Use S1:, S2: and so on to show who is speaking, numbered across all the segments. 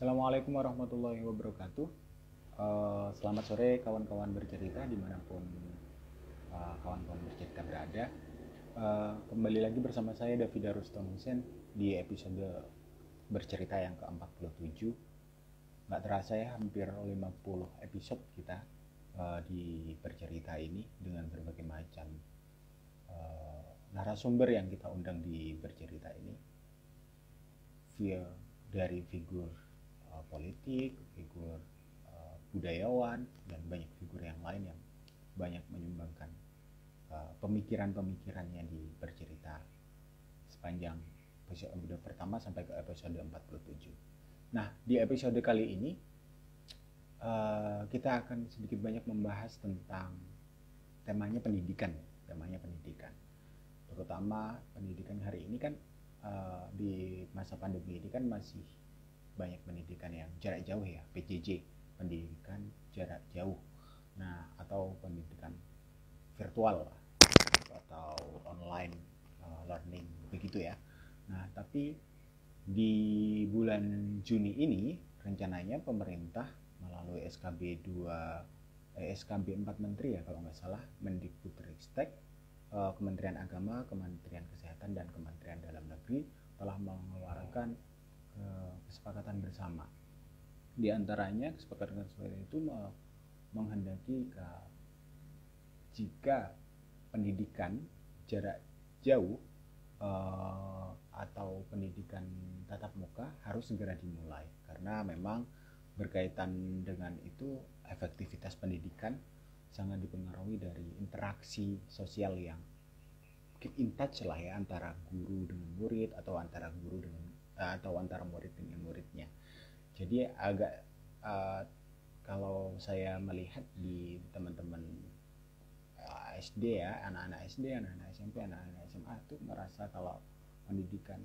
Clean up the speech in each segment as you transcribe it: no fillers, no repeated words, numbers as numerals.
S1: Assalamualaikum warahmatullahi wabarakatuh. Selamat sore kawan-kawan bercerita dimanapun kawan-kawan bercerita berada. Kembali lagi bersama saya Davida Rustom Hussein di episode bercerita yang ke-47. Nggak terasa ya, hampir 50 episode kita di bercerita ini dengan berbagai macam narasumber yang kita undang di bercerita ini, via dari figur politik, figur budayawan, dan banyak figur yang lain yang banyak menyumbangkan pemikiran-pemikirannya di bercerita sepanjang episode pertama sampai ke episode 47. Nah, di episode kali ini kita akan sedikit banyak membahas tentang temanya pendidikan, terutama pendidikan hari ini kan di masa pandemi ini kan masih banyak pendidikan yang jarak jauh ya, PJJ, pendidikan jarak jauh. Nah, atau pendidikan virtual atau online learning begitu ya. Nah, tapi di bulan Juni ini rencananya pemerintah melalui SKB 4 Menteri ya kalau nggak salah, Mendikbudristek, Kementerian Agama, Kementerian Kesehatan, dan Kementerian Dalam Negeri telah mengeluarkan kesepakatan bersama. Di antaranya kesepakatan itu menghendaki jika pendidikan jarak jauh atau pendidikan tatap muka harus segera dimulai, karena memang berkaitan dengan itu efektivitas pendidikan sangat dipengaruhi dari interaksi sosial yang keep in touch lah ya, antara guru dengan murid atau antara murid dengan muridnya. Jadi agak kalau saya melihat di teman-teman SD ya, anak-anak SD, anak-anak SMP, anak-anak SMA itu merasa kalau pendidikan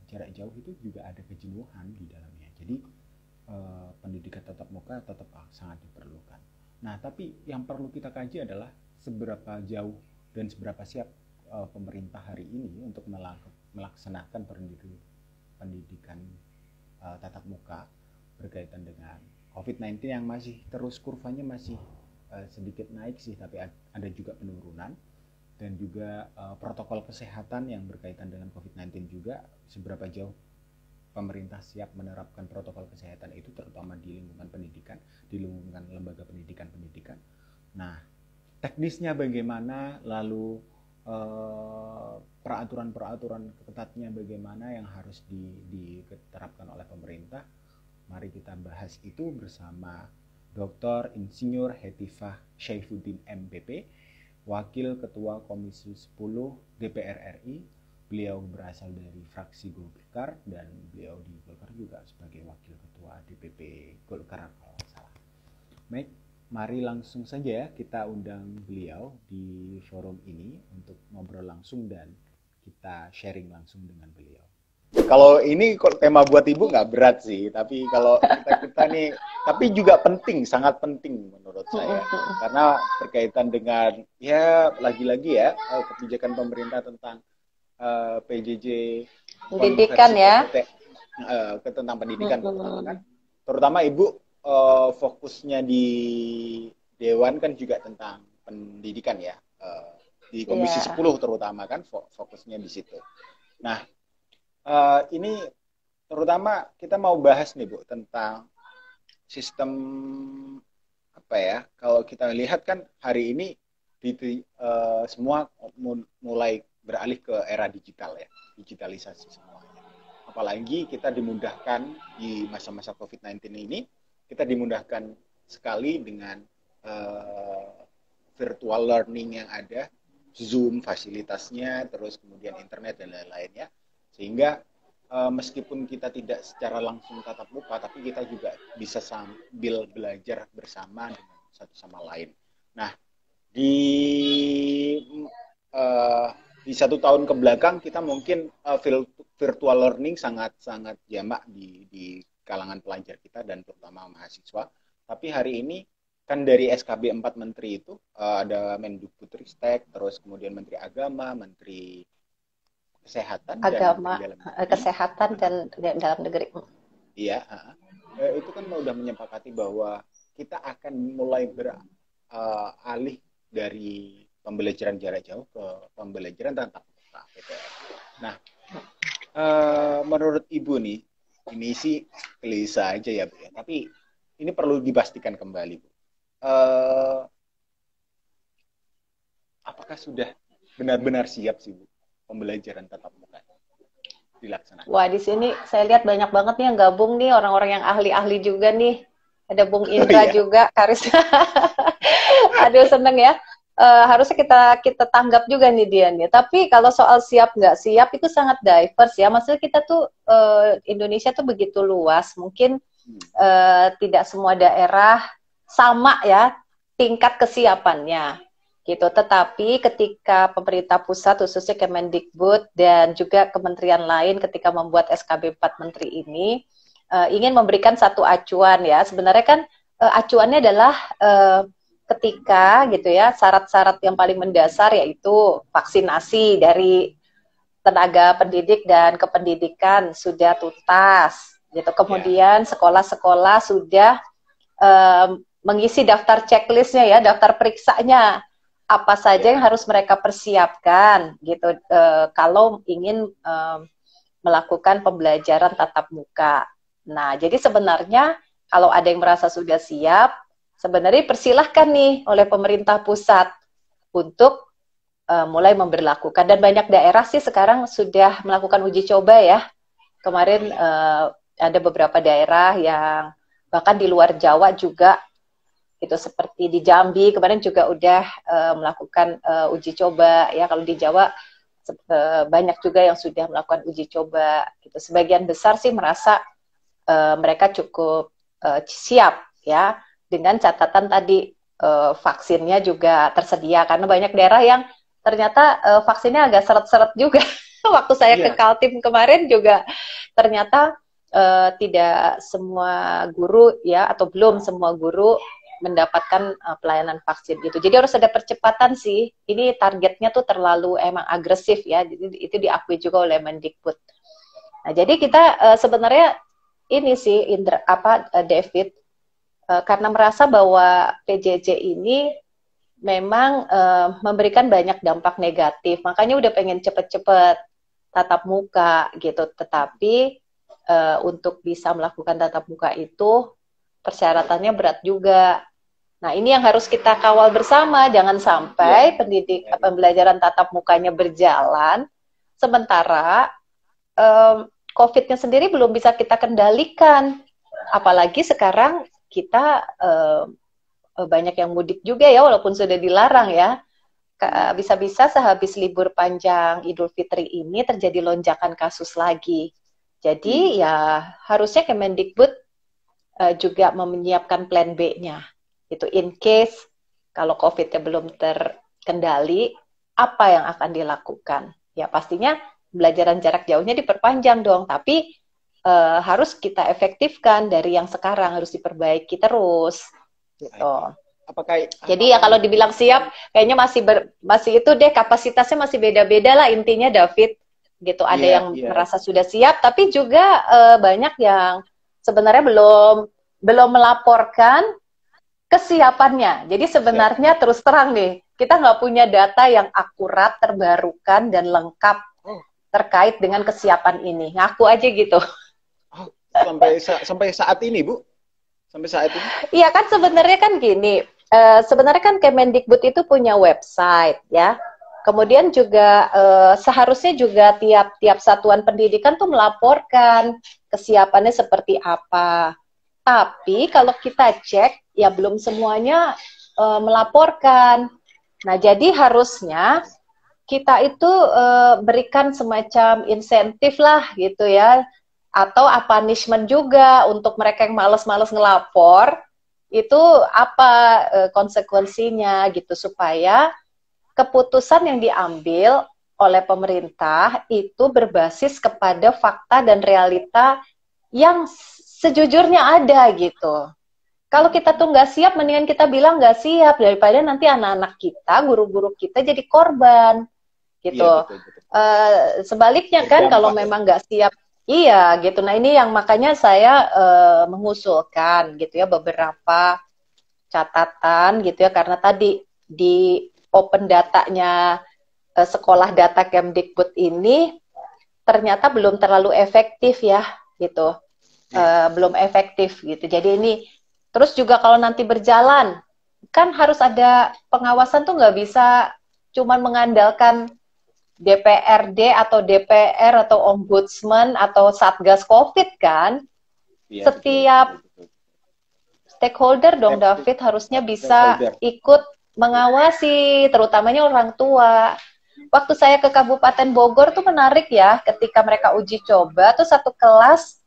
S1: jarak jauh itu juga ada kejenuhan di dalamnya. Jadi pendidikan tatap muka tetap sangat diperlukan. Nah, tapi yang perlu kita kaji adalah seberapa jauh dan seberapa siap pemerintah hari ini untuk melaksanakan pendidikan tatap muka berkaitan dengan COVID-19 yang masih terus kurvanya masih sedikit naik sih, tapi ada juga penurunan, dan juga protokol kesehatan yang berkaitan dengan COVID-19 juga, seberapa jauh pemerintah siap menerapkan protokol kesehatan itu, terutama di lingkungan pendidikan, di lingkungan lembaga pendidikan. Nah, teknisnya bagaimana, lalu peraturan-peraturan ketatnya bagaimana yang harus diterapkan oleh pemerintah. Mari kita bahas itu bersama Dr. Insinyur Hetifah Syaifuddin MPP, Wakil Ketua Komisi 10 DPR RI. Beliau berasal dari fraksi Golkar, dan beliau di Golkar juga sebagai Wakil Ketua DPP Golkar kalau tidak salah. Baik, mari langsung saja kita undang beliau di forum ini untuk ngobrol langsung dan kita sharing langsung dengan beliau. Kalau ini tema buat ibu nggak berat sih, tapi kalau kita nih, tapi juga penting, sangat penting menurut saya, karena berkaitan dengan ya lagi-lagi ya kebijakan pemerintah tentang PJJ
S2: pendidikan ya,
S1: tentang pendidikan terutama ibu fokusnya di Dewan kan juga tentang pendidikan ya, di Komisi 10 terutama kan fokusnya di situ. Nah, ini terutama kita mau bahas nih Bu tentang sistem apa ya, kalau kita lihat kan hari ini semua mulai beralih ke era digital ya, digitalisasi semuanya. Apalagi kita dimudahkan di masa-masa COVID-19 ini, kita dimudahkan sekali dengan virtual learning yang ada, Zoom fasilitasnya, terus kemudian internet dan lain-lainnya, sehingga meskipun kita tidak secara langsung tatap muka, tapi kita juga bisa sambil belajar bersama dengan satu sama lain. Nah, di 1 tahun ke belakang kita mungkin virtual learning sangat jamak di kalangan pelajar kita dan terutama mahasiswa. Tapi hari ini kan dari SKB 4 Menteri itu ada Mendikbudristek, terus kemudian Menteri Agama, Menteri Kesehatan,
S2: Agama,
S1: dan
S2: Kesehatan dan Dalam Negeri.
S1: Iya, itu kan udah menyepakati bahwa kita akan mulai beralih dari pembelajaran jarak jauh ke pembelajaran tatap muka, PTM. Nah, menurut Ibu nih, ini sih klise aja ya, Bu, ya. Tapi ini perlu dipastikan kembali, Bu. Apakah sudah benar-benar siap sih, Bu, pembelajaran tatap muka dilaksanakan?
S2: Wah, di sini saya lihat banyak banget nih yang gabung nih, orang-orang yang ahli-ahli juga nih. Ada Bung
S1: Oh
S2: Indra
S1: iya,
S2: juga, Karis. Aduh, seneng ya. Harusnya kita tanggap juga nih dia nih. Tapi kalau soal siap nggak siap itu sangat diverse ya. Maksudnya kita tuh Indonesia tuh begitu luas. Mungkin tidak semua daerah sama ya tingkat kesiapannya gitu. Tetapi ketika pemerintah pusat khususnya Kemendikbud dan juga kementerian lain ketika membuat SKB 4 Menteri ini ingin memberikan satu acuan ya. Sebenarnya kan acuannya adalah ketika gitu ya syarat-syarat yang paling mendasar yaitu vaksinasi dari tenaga pendidik dan kependidikan sudah tuntas gitu. Kemudian sekolah-sekolah sudah mengisi daftar checklistnya ya, daftar periksanya apa saja yang harus mereka persiapkan gitu kalau ingin melakukan pembelajaran tatap muka. Nah, jadi sebenarnya kalau ada yang merasa sudah siap, sebenarnya persilahkan nih oleh pemerintah pusat untuk mulai memberlakukan. Dan banyak daerah sih sekarang sudah melakukan uji coba ya. Kemarin ada beberapa daerah yang bahkan di luar Jawa juga, itu seperti di Jambi kemarin juga udah melakukan uji coba ya. Kalau di Jawa banyak juga yang sudah melakukan uji coba. Gitu. Sebagian besar sih merasa mereka cukup siap ya, dengan catatan tadi vaksinnya juga tersedia karena banyak daerah yang ternyata vaksinnya agak seret-seret juga. Waktu saya ke Kaltim kemarin juga ternyata tidak semua guru ya, atau belum semua guru mendapatkan pelayanan vaksin gitu. Jadi harus ada percepatan sih. Ini targetnya tuh terlalu emang agresif ya. Jadi itu diakui juga oleh Mendikbud. Nah, jadi kita sebenarnya ini sih David karena merasa bahwa PJJ ini memang memberikan banyak dampak negatif, makanya udah pengen cepet-cepet tatap muka gitu. Tetapi untuk bisa melakukan tatap muka itu persyaratannya berat juga. Nah, ini yang harus kita kawal bersama, jangan sampai pembelajaran tatap mukanya berjalan sementara COVID-nya sendiri belum bisa kita kendalikan. Apalagi sekarang kita banyak yang mudik juga ya, walaupun sudah dilarang ya. Bisa-bisa sehabis libur panjang Idul Fitri ini terjadi lonjakan kasus lagi. Jadi ya harusnya Kemendikbud juga menyiapkan plan B-nya. Itu in case kalau COVID-nya belum terkendali, apa yang akan dilakukan? Ya pastinya pembelajaran jarak jauhnya diperpanjang dong, tapi harus kita efektifkan dari yang sekarang, harus diperbaiki terus gitu. Jadi ya kalau dibilang siap kayaknya masih itu deh, kapasitasnya masih beda-beda lah intinya David gitu. Ada yang merasa sudah siap, tapi juga banyak yang sebenarnya belum melaporkan kesiapannya. Jadi sebenarnya terus terang nih, kita nggak punya data yang akurat, terbarukan dan lengkap terkait dengan kesiapan ini. Ngaku aja gitu.
S1: Oh, sampai saat ini, Bu? Sampai saat ini?
S2: Iya kan sebenarnya kan gini, sebenarnya kan Kemendikbud itu punya website ya. Kemudian juga seharusnya juga tiap satuan pendidikan tuh melaporkan kesiapannya seperti apa. Tapi kalau kita cek ya belum semuanya melaporkan. Nah, jadi harusnya kita itu berikan semacam insentif lah gitu ya, atau punishment juga untuk mereka yang malas-malas ngelapor, itu apa konsekuensinya gitu, supaya keputusan yang diambil oleh pemerintah itu berbasis kepada fakta dan realita yang sejujurnya ada gitu. Kalau kita tuh nggak siap, mendingan kita bilang nggak siap daripada nanti anak-anak kita, guru-guru kita jadi korban gitu. Sebaliknya kan kalau memang nggak siap, Iya gitu. Nah ini yang makanya saya mengusulkan gitu ya beberapa catatan gitu ya karena tadi di open datanya sekolah data Kemdikbud ini ternyata belum terlalu efektif ya gitu. Belum efektif gitu. Jadi ini terus juga kalau nanti berjalan kan harus ada pengawasan tuh nggak bisa cuman mengandalkan DPRD atau DPR atau Ombudsman atau Satgas COVID kan.
S1: Iya,
S2: Setiap
S1: betul.
S2: stakeholder dong David harusnya bisa ikut mengawasi, terutamanya orang tua. Waktu saya ke Kabupaten Bogor tuh menarik ya, ketika mereka uji coba tuh satu kelas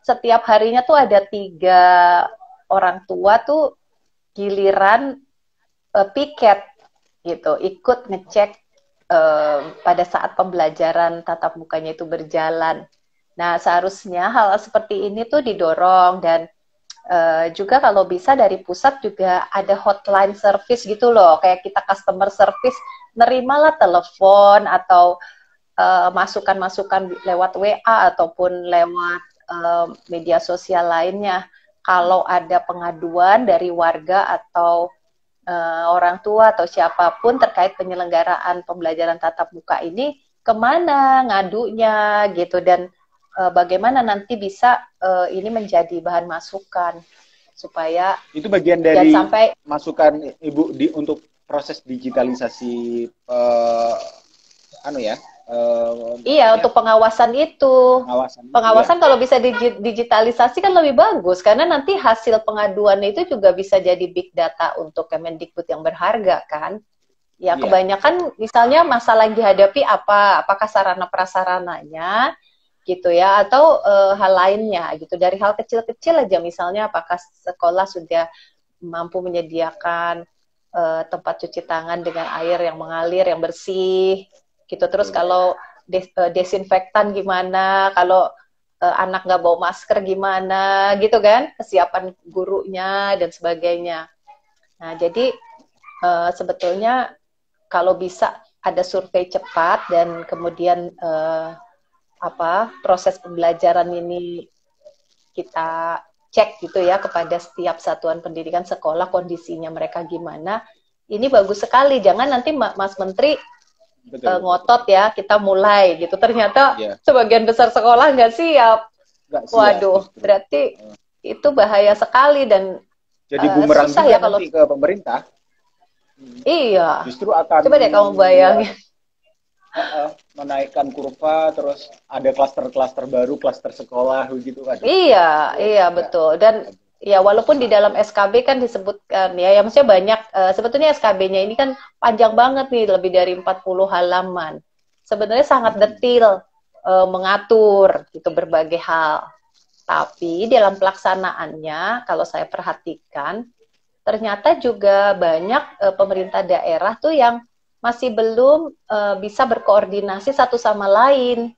S2: setiap harinya tuh ada 3 orang tua tuh giliran piket gitu, ikut ngecek pada saat pembelajaran tatap mukanya itu berjalan. Nah, seharusnya hal seperti ini tuh didorong dan juga kalau bisa dari pusat juga ada hotline service gitu loh, kayak kita customer service, nerimalah telepon atau masukan-masukan lewat WA ataupun lewat media sosial lainnya. Kalau ada pengaduan dari warga atau orang tua atau siapapun terkait penyelenggaraan pembelajaran tatap muka ini, kemana ngadunya gitu dan bagaimana nanti bisa ini menjadi bahan masukan supaya
S1: itu bagian dari
S2: sampai
S1: masukan Ibu untuk proses digitalisasi
S2: iya untuk pengawasan itu. Pengawasan
S1: ya.
S2: kalau bisa digitalisasi kan lebih bagus karena nanti hasil pengaduan itu juga bisa jadi big data untuk Kemendikbud yang berharga kan. Ya kebanyakan misalnya masalah yang dihadapi apa, apakah sarana prasarananya gitu ya atau hal lainnya gitu. Dari hal kecil-kecil aja misalnya apakah sekolah sudah mampu menyediakan tempat cuci tangan dengan air yang mengalir yang bersih gitu. Terus kalau desinfektan gimana, kalau anak nggak bawa masker gimana gitu kan, kesiapan gurunya dan sebagainya. Nah jadi sebetulnya kalau bisa ada survei cepat dan kemudian proses pembelajaran ini kita cek gitu ya kepada setiap satuan pendidikan sekolah kondisinya mereka gimana. Ini bagus sekali. Jangan nanti Mas Menteri ngotot ya kita mulai gitu. Ternyata sebagian besar sekolah nggak siap. Waduh, berarti itu bahaya sekali dan
S1: jadi bumerang
S2: susah
S1: juga
S2: ya kalau
S1: nanti ke pemerintah.
S2: Iya.
S1: Justru akan
S2: coba deh kamu bayangin.
S1: Menaikkan kurva, terus ada klaster-klaster baru, klaster sekolah begitu kan.
S2: Iya, betul. Dan ya walaupun di dalam SKB kan disebutkan ya maksudnya banyak sebetulnya SKB-nya ini kan panjang banget nih, lebih dari 40 halaman. Sebenarnya sangat detil mengatur gitu berbagai hal. Tapi dalam pelaksanaannya kalau saya perhatikan ternyata juga banyak pemerintah daerah tuh yang masih belum bisa berkoordinasi satu sama lain.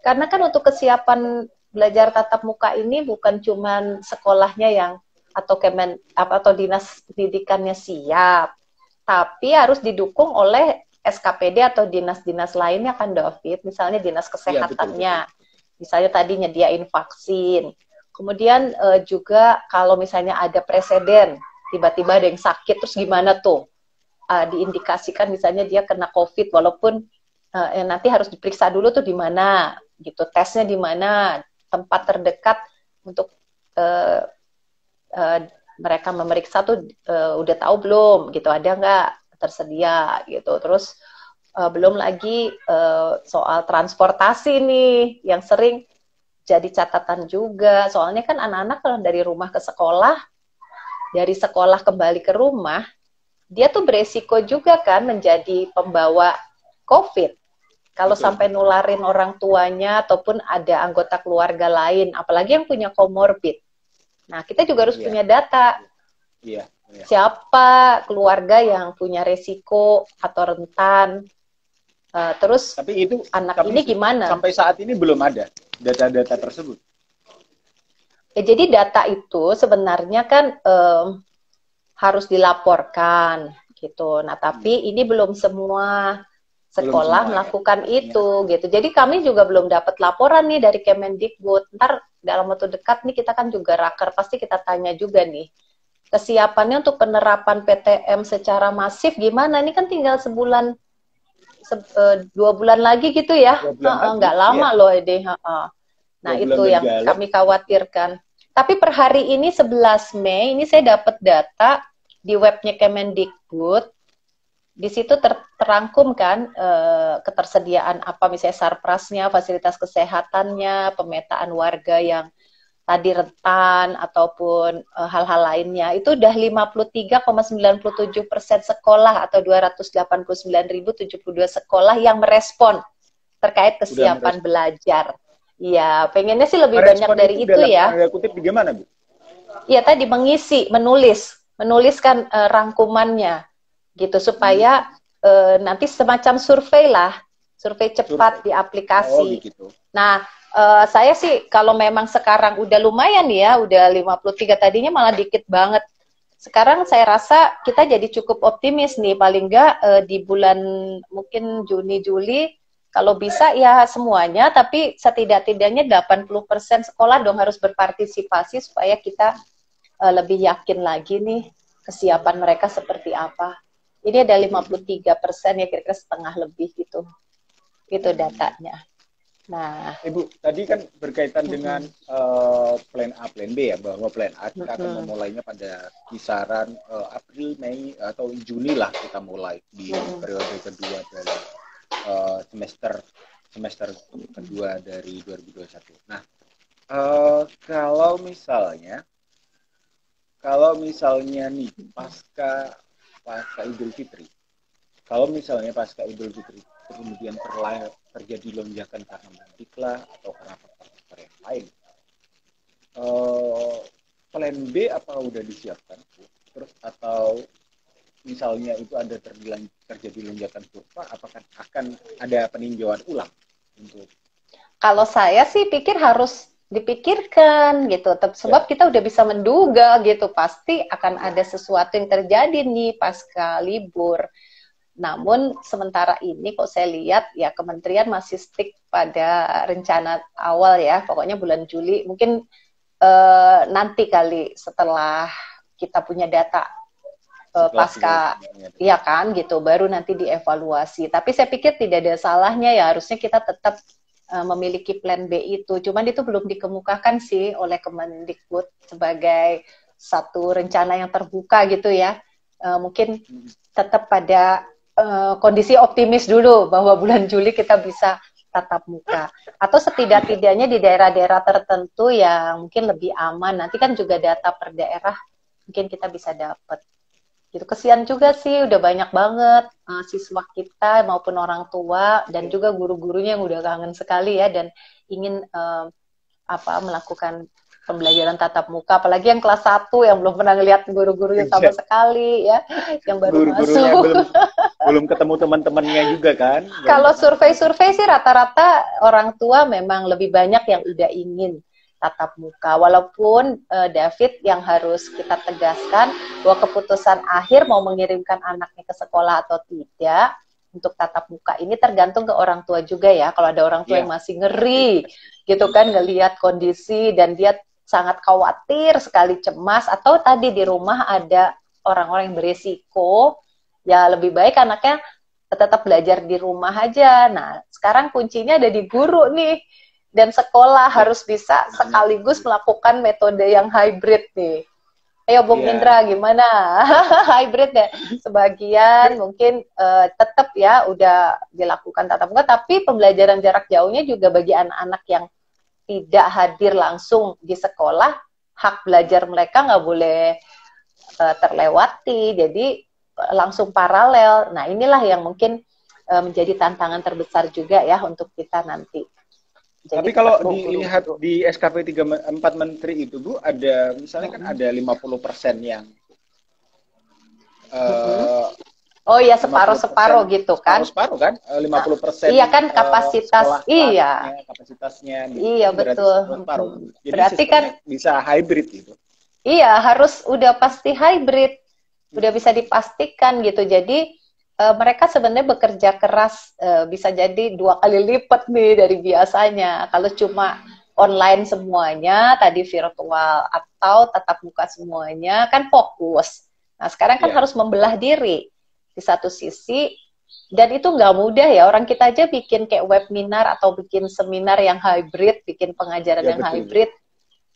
S2: Karena kan untuk kesiapan belajar tatap muka ini bukan cuma sekolahnya yang atau dinas pendidikannya siap, tapi harus didukung oleh SKPD atau dinas-dinas lainnya kan David, misalnya dinas kesehatannya, misalnya tadi nyediain vaksin. Kemudian juga kalau misalnya ada preseden, tiba-tiba ada yang sakit, terus gimana tuh? Diindikasikan misalnya dia kena COVID, walaupun nanti harus diperiksa dulu tuh di mana, gitu, tesnya di mana, tempat terdekat untuk mereka memeriksa tuh udah tahu belum, gitu, ada nggak tersedia, gitu. Terus belum lagi soal transportasi nih, yang sering jadi catatan juga, soalnya kan anak-anak kalau dari rumah ke sekolah, dari sekolah kembali ke rumah, dia tuh beresiko juga kan menjadi pembawa COVID. Kalau sampai nularin orang tuanya ataupun ada anggota keluarga lain, apalagi yang punya komorbid. Nah, kita juga harus punya data. Siapa keluarga yang punya resiko atau rentan. Terus
S1: tapi itu
S2: anak ini gimana?
S1: Sampai saat ini belum ada data-data tersebut.
S2: Jadi data itu sebenarnya kan harus dilaporkan gitu. Nah, tapi ini belum semua sekolah
S1: semua ya,
S2: melakukan
S1: artinya.
S2: itu gitu. Jadi kami juga belum dapat laporan nih dari Kemendikbud. Ntar dalam waktu dekat nih kita kan juga raker, pasti kita tanya juga nih kesiapannya untuk penerapan PTM secara masif gimana. Ini kan tinggal sebulan 2 bulan lagi gitu ya.
S1: 2 bulan lagi,
S2: Nggak lama
S1: iya.
S2: loh ini. Nah
S1: 2 bulan
S2: itu
S1: dan
S2: yang
S1: galon.
S2: kami khawatirkan. Tapi per hari ini 11 Mei ini saya dapat data di webnya Kemendikbud. Di situ terangkum kan ketersediaan apa misalnya sarprasnya, fasilitas kesehatannya, pemetaan warga yang tadi rentan ataupun hal-hal lainnya. Itu udah 53,97% sekolah atau 289.072 sekolah yang merespon terkait kesiapan belajar. Iya, pengennya sih lebih banyak dari itu ya.
S1: Tanda kutip bagaimana, Bu?
S2: Iya, tadi mengisi, menuliskan rangkumannya gitu supaya nanti semacam survei lah, survei cepat di aplikasi.
S1: Oh, gitu.
S2: Nah, saya sih kalau memang sekarang udah lumayan ya, udah 53, tadinya malah dikit banget. Sekarang saya rasa kita jadi cukup optimis nih, paling nggak di bulan mungkin Juni, Juli, kalau bisa ya semuanya, tapi setidak-tidaknya 80% sekolah dong harus berpartisipasi supaya kita lebih yakin lagi nih kesiapan mereka seperti apa. Ini ada 53% ya, kira-kira setengah lebih gitu. Itu datanya. Nah,
S1: Ibu, tadi kan berkaitan dengan plan A, plan B ya, bahwa plan A kita akan memulainya pada kisaran April, Mei, atau Juni lah kita mulai di periode kedua dari semester kedua dari 2021. Nah, kalau misalnya nih pasca Idul Fitri, kalau misalnya pasca Idul Fitri kemudian terjadi lonjakan karena mudik lah atau karena faktor yang lain, plan B apa udah disiapkan? Terus atau misalnya itu ada terjadi lonjakan kurva, apakah akan ada peninjauan ulang untuk?
S2: Kalau saya sih pikir harus dipikirkan gitu, sebab kita udah bisa menduga gitu, pasti akan ada sesuatu yang terjadi nih pasca libur. Namun sementara ini kok saya lihat ya kementerian masih stick pada rencana awal ya, pokoknya bulan Juli, mungkin nanti kali setelah kita punya data pasca, ya kan gitu, baru nanti dievaluasi. Tapi saya pikir tidak ada salahnya ya, harusnya kita tetap memiliki plan B itu. Cuman itu belum dikemukakan sih oleh Kemendikbud sebagai satu rencana yang terbuka gitu ya. Mungkin tetap pada kondisi optimis dulu bahwa bulan Juli kita bisa tatap muka. Atau setidak-tidaknya di daerah-daerah tertentu yang mungkin lebih aman. Nanti kan juga data per daerah mungkin kita bisa dapat. Gitu. Kesian juga sih, udah banyak banget siswa kita maupun orang tua dan juga guru-gurunya yang udah kangen sekali ya dan ingin melakukan pembelajaran tatap muka, apalagi yang kelas 1 yang belum pernah ngeliat guru-gurunya sama sekali ya, yang baru masuk.
S1: belum ketemu teman-temannya juga kan.
S2: Kalau survei-survei sih rata-rata orang tua memang lebih banyak yang udah ingin tatap muka, walaupun David yang harus kita tegaskan bahwa keputusan akhir mau mengirimkan anaknya ke sekolah atau tidak untuk tatap muka ini tergantung ke orang tua juga ya. Kalau ada orang tua yang masih ngeri gitu kan ngelihat kondisi dan dia sangat khawatir sekali, cemas, atau tadi di rumah ada orang-orang yang beresiko, ya lebih baik anaknya tetap belajar di rumah aja. Nah sekarang kuncinya ada di guru nih. Dan sekolah harus bisa sekaligus melakukan metode yang hybrid nih. Ayo Bung Indra, gimana? Hybrid ya. Sebagian mungkin tetap ya udah dilakukan tatap muka, tapi pembelajaran jarak jauhnya juga bagi anak-anak yang tidak hadir langsung di sekolah, hak belajar mereka nggak boleh terlewati. Jadi langsung paralel. Nah inilah yang mungkin menjadi tantangan terbesar juga ya untuk kita nanti.
S1: Jadi, tapi kalau dilihat di SKP 4 Menteri itu Bu, ada misalnya kan ada 50% yang
S2: oh iya separuh-separuh gitu kan?
S1: Separuh kan? 50%
S2: iya kan kapasitas
S1: kapasitasnya. Gitu.
S2: Iya betul.
S1: Jadi
S2: berarti kan
S1: bisa hybrid gitu.
S2: Iya harus udah pasti hybrid, udah bisa dipastikan gitu. Jadi mereka sebenarnya bekerja keras, bisa jadi 2 kali lipat nih dari biasanya. Kalau cuma online semuanya, tadi virtual atau tatap muka semuanya, kan fokus. Nah, sekarang kan
S1: Ya,
S2: harus membelah diri. Di satu sisi, dan itu nggak mudah ya, orang kita aja bikin kayak webinar atau bikin seminar yang hybrid, bikin pengajaran
S1: ya
S2: yang
S1: betul.
S2: hybrid.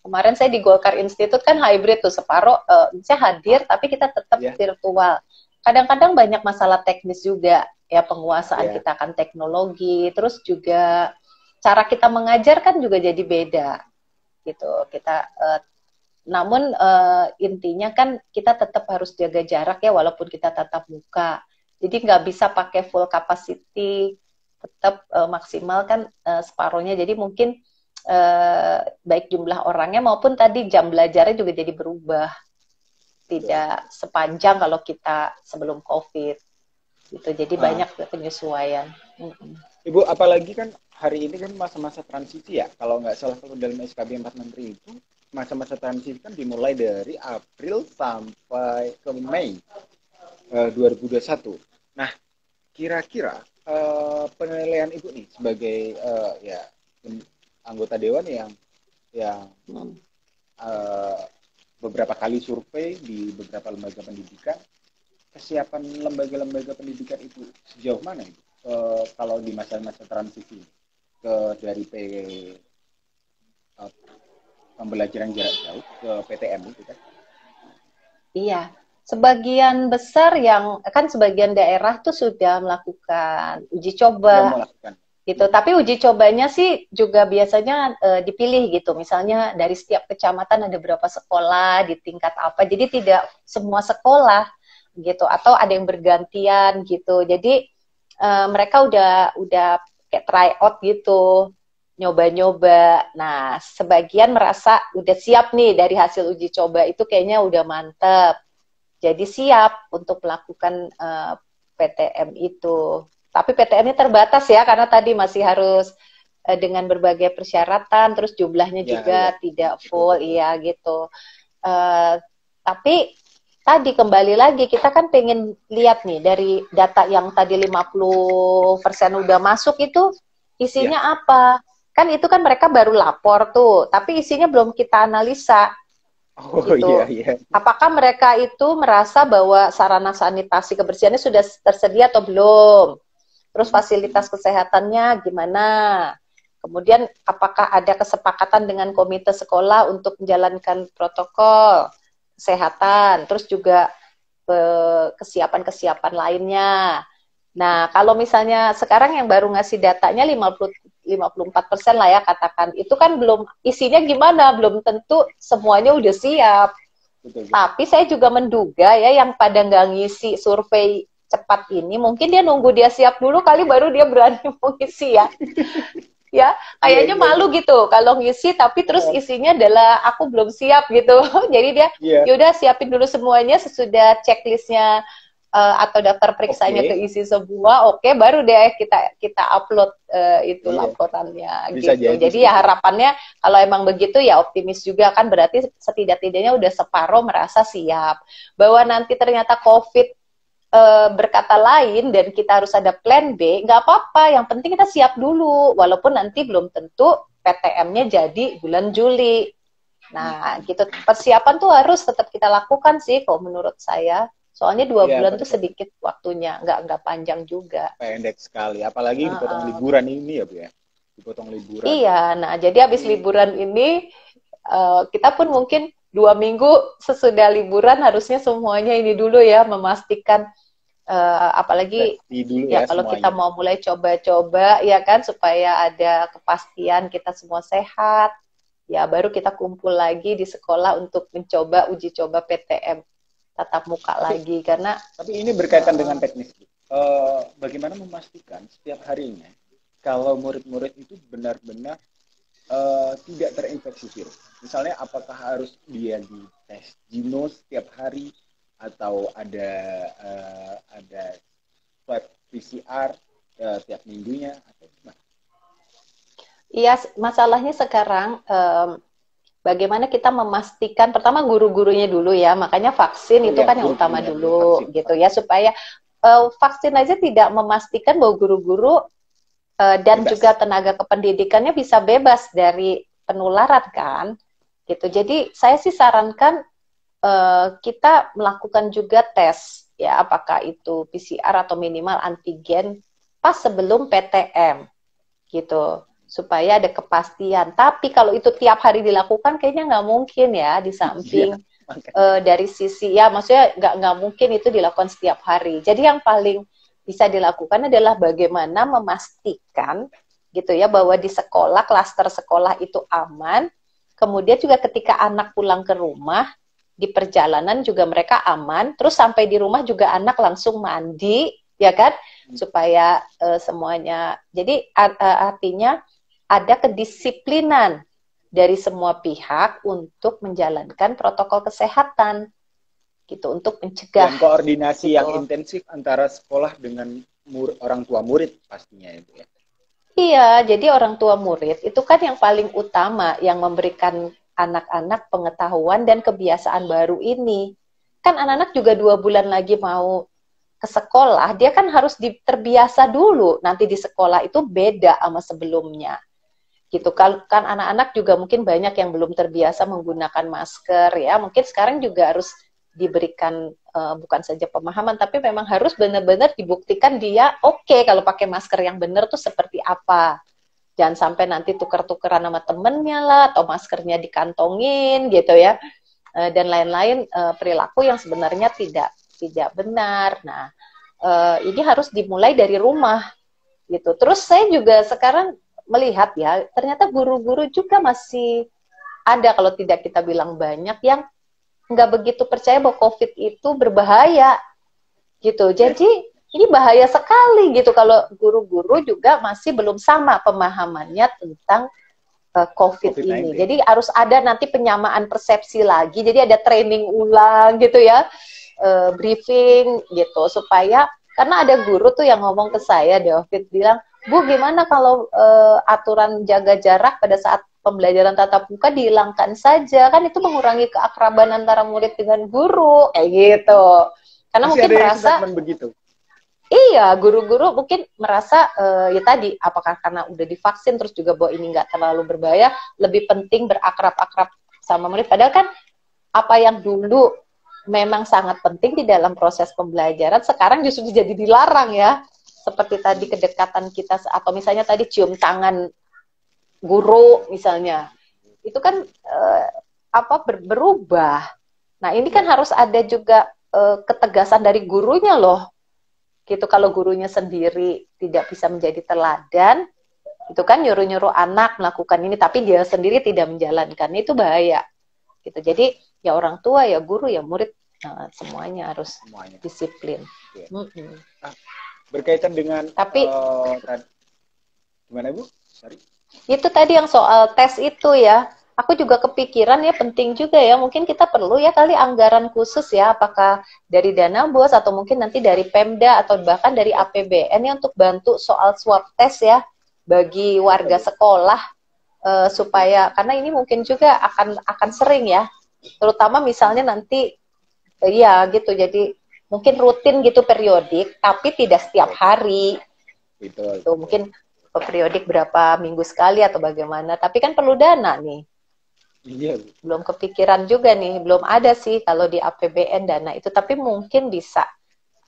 S2: Kemarin saya di Golkar Institute kan hybrid tuh, separuh saya hadir tapi kita tetap
S1: Ya,
S2: virtual. Kadang-kadang banyak masalah teknis juga ya, penguasaan
S1: ya,
S2: kita akan teknologi, terus juga cara kita mengajar kan juga jadi beda gitu. Namun intinya kan kita tetap harus jaga jarak ya, walaupun kita tatap muka. Jadi nggak bisa pakai full capacity, tetap maksimal kan separuhnya. Jadi mungkin baik jumlah orangnya maupun tadi jam belajarnya juga jadi berubah,
S1: betul.
S2: tidak sepanjang kalau kita sebelum COVID gitu. Jadi
S1: Ah,
S2: banyak penyesuaian.
S1: Ibu, apalagi kan hari ini kan masa-masa transisi ya. Kalau nggak salah kalau dalam SKB 4 Menteri itu masa-masa transisi kan dimulai dari April sampai ke Mei 2021. Nah, kira-kira penilaian Ibu nih sebagai ya anggota dewan yang eh, beberapa kali survei di beberapa lembaga pendidikan, kesiapan lembaga-lembaga pendidikan itu sejauh mana itu kalau di masa-masa transisi dari pembelajaran jarak jauh ke PTM itu kan?
S2: Iya, sebagian besar yang kan sebagian daerah tuh sudah melakukan uji
S1: Sudah
S2: coba
S1: melakukan.
S2: gitu. Tapi uji cobanya sih juga biasanya dipilih gitu. Misalnya dari setiap kecamatan ada berapa sekolah di tingkat apa. Jadi tidak semua sekolah gitu, atau ada yang bergantian gitu. Jadi mereka udah kayak try out gitu, nyoba-nyoba. Nah, sebagian merasa udah siap nih dari hasil uji coba itu, kayaknya udah mantep. Jadi siap untuk melakukan PTM itu. Tapi PTM-nya terbatas ya, karena tadi masih harus dengan berbagai persyaratan, terus jumlahnya
S1: Ya, ya.
S2: juga tidak
S1: Betul,
S2: full,
S1: betul.
S2: iya gitu. Uh, tapi tadi kembali lagi, kita kan pengen lihat nih dari data yang tadi 50% udah masuk itu
S1: Ya.
S2: isinya apa. Kan itu kan mereka baru lapor tuh, tapi isinya belum kita analisa
S1: Oh iya,
S2: gitu.
S1: iya.
S2: Apakah mereka itu merasa bahwa sarana sanitasi kebersihannya sudah tersedia atau belum? Terus fasilitas kesehatannya gimana? Kemudian apakah ada kesepakatan dengan komite sekolah untuk menjalankan protokol kesehatan? Terus juga kesiapan-kesiapan lainnya. Nah, kalau misalnya sekarang yang baru ngasih datanya 54% lah ya katakan, itu kan belum, isinya gimana, belum tentu semuanya udah siap.
S1: Betul, betul.
S2: Tapi saya juga menduga ya, yang pada nggak ngisi survei cepat ini, mungkin dia nunggu dia siap dulu kali baru dia berani mengisi ya. Ya,
S1: Iya,
S2: kayaknya
S1: iya,
S2: malu
S1: iya.
S2: gitu kalau ngisi tapi terus isinya adalah aku belum siap gitu. Jadi dia
S1: Iya,
S2: yaudah siapin dulu semuanya, sesudah checklistnya atau daftar periksanya
S1: oke.
S2: keisi semua, oke, baru deh kita upload itu
S1: Iya,
S2: laporannya
S1: bisa
S2: gitu.
S1: jadi
S2: Jadi
S1: sih
S2: ya
S1: itu.
S2: harapannya kalau emang begitu ya optimis juga kan, berarti setidak-tidaknya udah separuh merasa siap. Bahwa nanti ternyata COVID berkata lain dan kita harus ada plan B, nggak apa-apa. Yang penting kita siap dulu, walaupun nanti belum tentu PTM-nya jadi bulan Juli. Nah, gitu. Persiapan tuh harus tetap kita lakukan sih, kalau menurut saya. Soalnya 2 bulan tuh
S1: Iya,
S2: sedikit waktunya, nggak panjang juga.
S1: pendek sekali. Apalagi dipotong
S2: Uh-uh.
S1: liburan ini ya, Bu ya. Dipotong liburan.
S2: Iya, nah jadi habis
S1: Ini
S2: liburan ini kita pun mungkin 2 minggu sesudah liburan harusnya semuanya ini dulu ya, memastikan apalagi
S1: safety dulu
S2: ya
S1: ya
S2: kalau kita
S1: semuanya.
S2: mau mulai coba-coba ya kan, supaya ada kepastian kita semua sehat, ya baru kita kumpul lagi di sekolah untuk mencoba uji coba PTM tatap muka
S1: Tapi
S2: lagi. Karena
S1: tapi ini berkaitan dengan teknis. Bagaimana memastikan setiap harinya kalau murid-murid itu benar-benar tidak terinfeksi virus. Misalnya apakah harus dia dites ginos setiap hari atau ada swab PCR tiap minggunya atau gimana?
S2: iya, masalahnya sekarang bagaimana kita memastikan, pertama guru-gurunya dulu ya, makanya vaksin itu
S1: Oh ya,
S2: kan yang utama
S1: guru-gurunya dulu
S2: dulu
S1: vaksin.
S2: gitu ya, supaya vaksin aja tidak memastikan bahwa guru-guru dan
S1: Bebas.
S2: juga tenaga kependidikannya bisa bebas dari penularan kan, gitu. Jadi saya sih sarankan kita melakukan juga tes ya, apakah itu PCR atau minimal antigen pas sebelum PTM gitu, supaya ada kepastian. Tapi kalau itu tiap hari dilakukan kayaknya nggak mungkin ya, di
S1: Iya,
S2: samping
S1: makanya.
S2: dari sisi ya maksudnya nggak mungkin itu dilakukan setiap hari. Jadi yang paling bisa dilakukan adalah bagaimana memastikan gitu ya bahwa di sekolah, klaster sekolah itu aman. Kemudian juga ketika anak pulang ke rumah, di perjalanan juga mereka aman. Terus sampai di rumah juga anak langsung mandi, ya kan? Supaya semuanya. Jadi artinya ada kedisiplinan dari semua pihak untuk menjalankan protokol kesehatan gitu, untuk mencegah
S1: Dan koordinasi yang
S2: gitu.
S1: intensif antara sekolah dengan orang tua murid pastinya itu ya.
S2: Iya, jadi orang tua murid itu kan yang paling utama yang memberikan anak-anak pengetahuan dan kebiasaan baru ini. Kan anak-anak juga 2 bulan lagi mau ke sekolah, dia kan harus terbiasa dulu. Nanti di sekolah itu beda sama sebelumnya. Gitu kan anak-anak juga mungkin banyak yang belum terbiasa menggunakan masker ya. Mungkin sekarang juga harus diberikan bukan saja pemahaman, tapi memang harus benar-benar dibuktikan dia oke kalau pakai masker yang benar tuh seperti apa. Jangan sampai nanti tuker-tukeran sama temennya lah, atau maskernya dikantongin gitu ya, dan lain-lain, perilaku yang sebenarnya tidak benar. Nah, ini harus dimulai dari rumah gitu. Terus saya juga sekarang melihat ya, ternyata guru-guru juga masih ada, kalau tidak kita bilang banyak, yang nggak begitu percaya bahwa COVID itu berbahaya gitu. Jadi ini bahaya sekali gitu kalau guru-guru juga masih belum sama pemahamannya tentang COVID ini.
S1: COVID-19.
S2: Jadi harus ada nanti penyamaan persepsi lagi. Jadi ada training ulang gitu ya, briefing gitu, supaya karena ada guru tuh yang ngomong ke saya, David bilang, Bu, gimana kalau aturan jaga jarak pada saat pembelajaran tatap muka dihilangkan saja, kan itu mengurangi keakraban antara murid dengan guru, kayak gitu. Karena
S1: Masih
S2: mungkin
S1: ada yang
S2: merasa,
S1: statement begitu.
S2: iya, guru-guru mungkin merasa ya tadi, apakah karena udah divaksin terus juga bahwa ini nggak terlalu berbahaya, lebih penting berakrab-akrab sama murid. Padahal kan apa yang dulu memang sangat penting di dalam proses pembelajaran, sekarang justru jadi dilarang ya. Seperti tadi kedekatan kita, atau misalnya tadi cium tangan guru misalnya, itu kan berubah. Nah ini kan harus ada juga ketegasan dari gurunya loh, gitu. Kalau gurunya sendiri tidak bisa menjadi teladan, itu kan nyuruh-nyuruh anak melakukan ini, tapi dia sendiri tidak menjalankan, itu bahaya. Gitu. Jadi ya orang tua, ya guru, ya murid, semuanya harus disiplin.
S1: Ya. Berkaitan dengan
S2: tapi
S1: gimana Bu? Sorry.
S2: Itu tadi yang soal tes itu ya, aku juga kepikiran ya, penting juga ya, mungkin kita perlu ya kali anggaran khusus ya, apakah dari dana BOS atau mungkin nanti dari Pemda atau bahkan dari APBN ya, untuk bantu soal swab test ya bagi warga sekolah, supaya, karena ini mungkin juga akan sering ya, terutama misalnya nanti ya gitu, jadi mungkin rutin gitu, periodik, tapi tidak setiap hari.
S1: Betul.
S2: Tuh, mungkin periodik berapa minggu sekali atau bagaimana, tapi kan perlu dana nih.
S1: Iya.
S2: Belum kepikiran juga nih, belum ada sih kalau di APBN dana itu, tapi mungkin bisa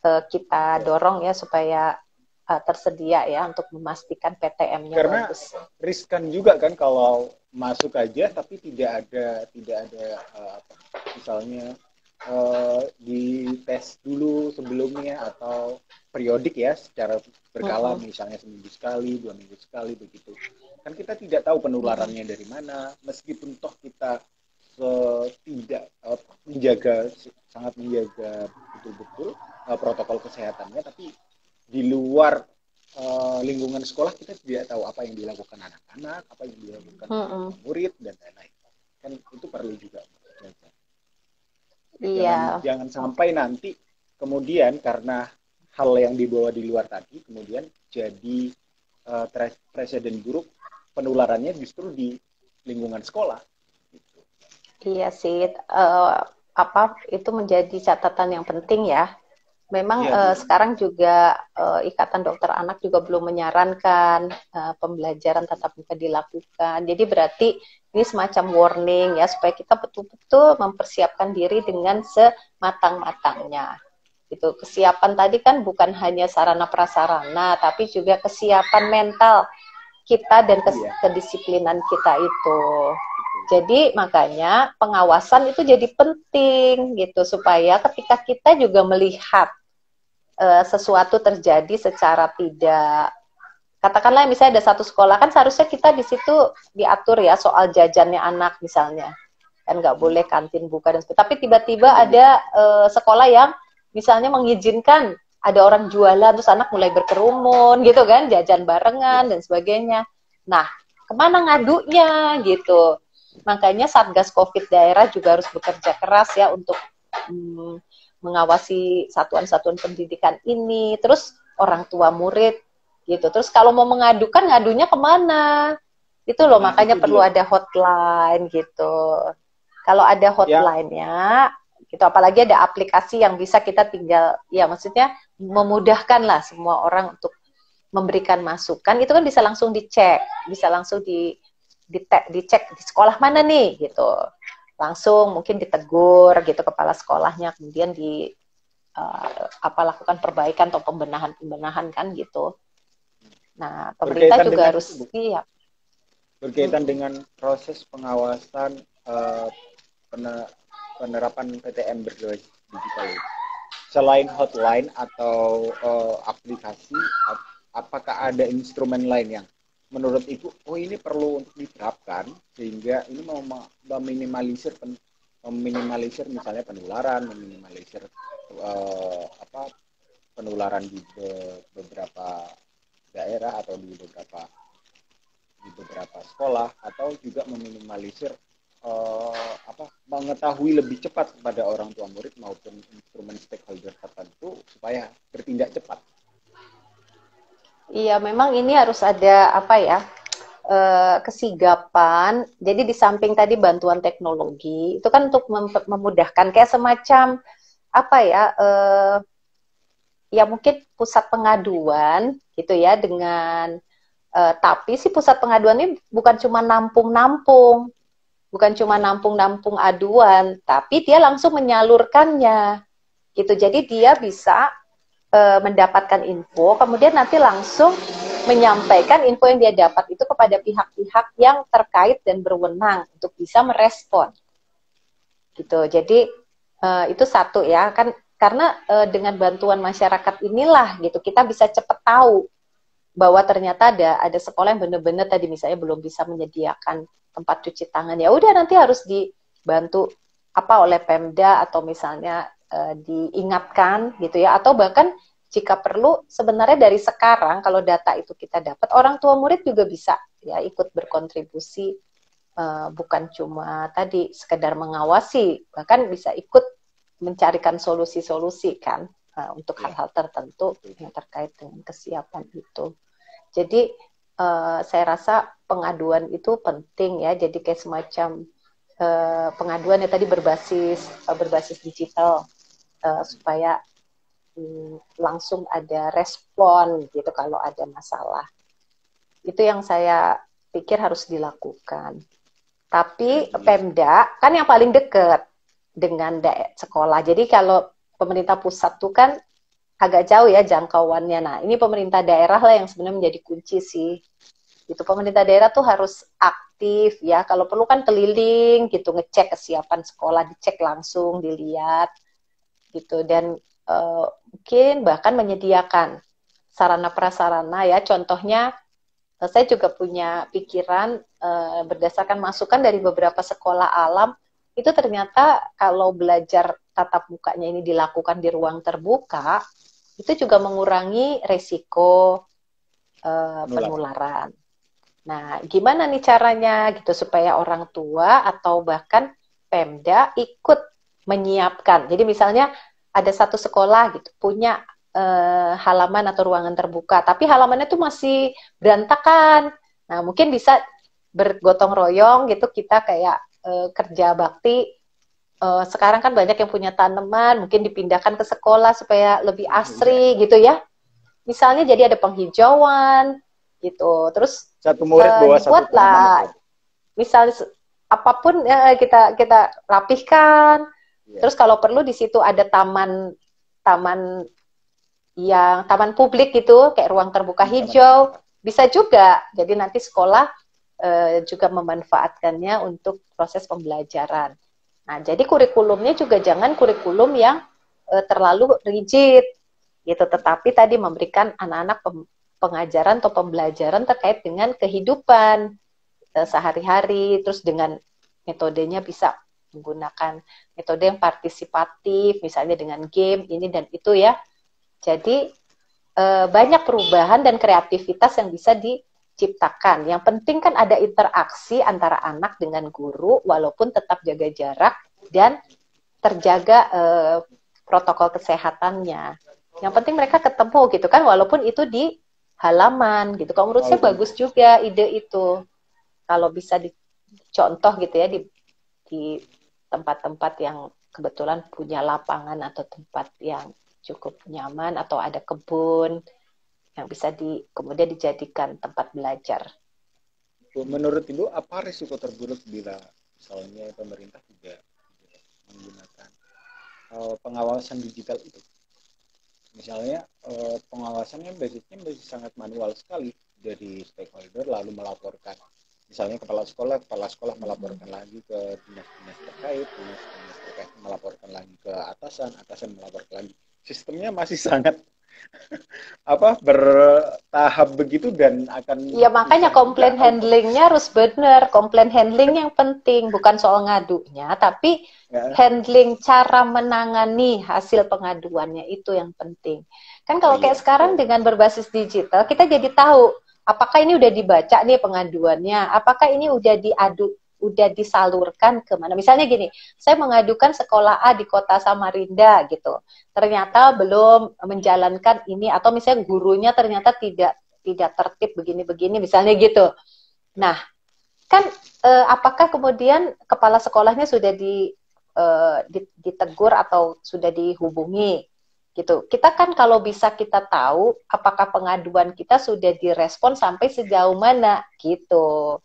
S2: kita dorong ya supaya tersedia ya untuk memastikan PTM-nya
S1: karena
S2: bagus.
S1: riskan juga kan kalau masuk aja tapi tidak ada misalnya dites dulu sebelumnya atau periodik ya, secara berkala, misalnya seminggu sekali, 2 minggu sekali begitu. Kan kita tidak tahu penularannya dari mana, meskipun toh kita tidak sangat menjaga betul-betul protokol kesehatannya, tapi di luar lingkungan sekolah kita tidak tahu apa yang dilakukan anak-anak, apa yang dilakukan murid dan lain-lain. Kan itu perlu juga.
S2: Iya.
S1: Jangan sampai nanti kemudian karena hal yang dibawa di luar tadi kemudian jadi presiden buruk, penularannya justru di lingkungan sekolah. Gitu.
S2: Iya sih, itu menjadi catatan yang penting ya. Memang
S1: Iya,
S2: sekarang juga Ikatan Dokter Anak juga belum menyarankan pembelajaran tatap muka dilakukan. Jadi berarti ini semacam warning ya supaya kita betul-betul mempersiapkan diri dengan sematang-matangnya. Itu kesiapan tadi kan bukan hanya sarana prasarana, tapi juga kesiapan mental kita dan
S1: iya,
S2: kedisiplinan kita itu.
S1: betul.
S2: Jadi makanya pengawasan itu jadi penting gitu supaya ketika kita juga melihat sesuatu terjadi secara tidak, katakanlah misalnya ada satu sekolah kan seharusnya kita di situ diatur ya soal jajannya anak misalnya kan nggak
S1: Hmm.
S2: boleh kantin buka dan sebagainya. Tapi tiba-tiba
S1: Betul,
S2: ada
S1: betul.
S2: sekolah yang misalnya mengizinkan ada orang jualan terus anak mulai berkerumun gitu kan jajan
S1: Iya,
S2: barengan dan sebagainya. Nah kemana ngadunya gitu. Makanya Satgas Covid daerah juga harus bekerja keras ya untuk hmm, mengawasi satuan-satuan pendidikan ini, terus orang tua murid gitu. Terus kalau mau mengadukan, ngadunya kemana? Itu loh,
S1: nah
S2: makanya
S1: itu
S2: perlu
S1: dia.
S2: ada hotline gitu. Kalau ada
S1: Ya,
S2: hotline-nya, gitu, apalagi ada aplikasi yang bisa kita tinggal, ya maksudnya memudahkan lah semua orang untuk memberikan masukan, itu kan bisa langsung dicek, bisa langsung dicek di sekolah mana nih gitu. Langsung mungkin ditegur gitu kepala sekolahnya, kemudian di lakukan perbaikan atau pembenahan kan gitu. Nah, pemerintah
S1: berkaitan
S2: juga
S1: dengan
S2: harus
S1: itu, Bu.
S2: siap.
S1: Berkaitan dengan proses pengawasan pene- penerapan PTM berbasis digital itu. Selain hotline atau aplikasi, apakah ada instrumen lain yang menurut Ibu, oh ini perlu untuk diterapkan sehingga ini mau meminimalisir misalnya penularan, meminimalisir apa penularan di beberapa daerah atau di beberapa sekolah atau juga meminimalisir mengetahui lebih cepat kepada orang tua murid maupun instrumen stakeholder tertentu supaya bertindak cepat.
S2: Iya, memang ini harus ada apa ya? Kesigapan. Jadi di samping tadi bantuan teknologi, itu kan untuk memudahkan kayak semacam apa ya? Ya mungkin pusat pengaduan gitu ya dengan tapi si pusat pengaduan ini bukan cuma nampung-nampung, bukan cuma nampung-nampung aduan, tapi dia langsung menyalurkannya gitu. Jadi dia bisa mendapatkan info, kemudian nanti langsung menyampaikan info yang dia dapat itu kepada pihak-pihak yang terkait dan berwenang untuk bisa merespon gitu. Jadi itu satu ya kan karena dengan bantuan masyarakat inilah gitu kita bisa cepat tahu bahwa ternyata ada sekolah yang benar-benar tadi misalnya belum bisa menyediakan tempat cuci tangan ya udah nanti harus dibantu apa oleh Pemda atau misalnya diingatkan gitu ya atau bahkan jika perlu sebenarnya dari sekarang kalau data itu kita dapat orang tua murid juga bisa ya ikut berkontribusi bukan cuma tadi sekedar mengawasi bahkan bisa ikut mencarikan solusi-solusi kan untuk
S1: Ya,
S2: hal-hal tertentu
S1: betul.
S2: yang terkait dengan kesiapan itu. Jadi saya rasa pengaduan itu penting ya. Jadi kayak semacam pengaduan yang tadi berbasis digital supaya langsung ada respon gitu kalau ada masalah. Itu yang saya pikir harus dilakukan. Tapi
S1: Jadi
S2: Pemda kan yang paling dekat dengan sekolah. Jadi kalau pemerintah pusat tuh kan agak jauh ya jangkauannya. Nah, ini pemerintah daerah lah yang sebenarnya menjadi kunci sih. Gitu. Pemerintah daerah tuh harus aktif ya. Kalau perlu kan keliling gitu, ngecek kesiapan sekolah, dicek langsung, dilihat gitu. Dan mungkin bahkan menyediakan sarana prasarana ya. Contohnya saya juga punya pikiran berdasarkan masukan dari beberapa sekolah alam itu ternyata kalau belajar tatap mukanya ini dilakukan di ruang terbuka itu juga mengurangi resiko
S1: penularan.
S2: penularan. Nah, gimana nih caranya gitu supaya orang tua atau bahkan Pemda ikut menyiapkan. Jadi misalnya ada satu sekolah gitu punya halaman atau ruangan terbuka, tapi halamannya tuh masih berantakan. Nah, mungkin bisa bergotong royong gitu kita kayak kerja bakti sekarang kan banyak yang punya tanaman, mungkin dipindahkan ke sekolah supaya lebih asri gitu ya. Misalnya jadi ada penghijauan gitu. Terus
S1: Satu murid bawa satu tanaman
S2: dibuatlah
S1: itu.
S2: misalnya apapun kita rapihkan.
S1: Iya.
S2: Terus kalau perlu di situ ada taman yang taman publik gitu, kayak ruang terbuka
S1: Taman
S2: hijau,
S1: terbuka.
S2: bisa juga. Jadi nanti sekolah juga memanfaatkannya untuk proses pembelajaran. Nah, jadi kurikulumnya juga jangan kurikulum yang terlalu rigid, gitu. Tetapi tadi memberikan anak-anak pengajaran atau pembelajaran terkait dengan kehidupan sehari-hari, terus dengan metodenya bisa menggunakan metode yang partisipatif, misalnya dengan game ini dan itu ya. Jadi banyak perubahan dan kreativitas yang bisa diciptakan. Yang penting kan ada interaksi antara anak dengan guru, walaupun tetap jaga jarak dan terjaga protokol kesehatannya. Yang penting mereka ketemu gitu kan, walaupun itu di halaman gitu. Kalau menurut saya bagus juga ide itu. Kalau bisa dicontoh gitu ya di tempat-tempat yang kebetulan punya lapangan atau tempat yang cukup nyaman atau ada kebun yang bisa kemudian dijadikan tempat belajar.
S1: Menurut Ibu, apa risiko terburuk bila misalnya pemerintah tidak menggunakan pengawasan digital itu? Misalnya pengawasannya basicnya masih sangat manual sekali, jadi stakeholder lalu melaporkan, misalnya kepala sekolah melaporkan lagi ke dinas-dinas terkait melaporkan lagi ke atasan melaporkan lagi. Sistemnya masih sangat bertahap begitu dan akan
S2: ya makanya komplain handlingnya harus benar. Komplain handling yang penting, bukan soal ngadunya, tapi ya, handling cara menangani hasil pengaduannya itu yang penting. Kan kalau kayak sekarang dengan berbasis digital, kita jadi tahu apakah ini udah dibaca nih pengaduannya, apakah ini udah disalurkan kemana. Misalnya gini, saya mengadukan sekolah A di kota Samarinda gitu. Ternyata belum menjalankan ini, atau misalnya gurunya ternyata tidak tertib begini-begini, misalnya gitu. Nah, kan apakah kemudian kepala sekolahnya sudah ditegur atau sudah dihubungi? Gitu. Kita kan kalau bisa kita tahu apakah pengaduan kita sudah direspon sampai sejauh mana gitu.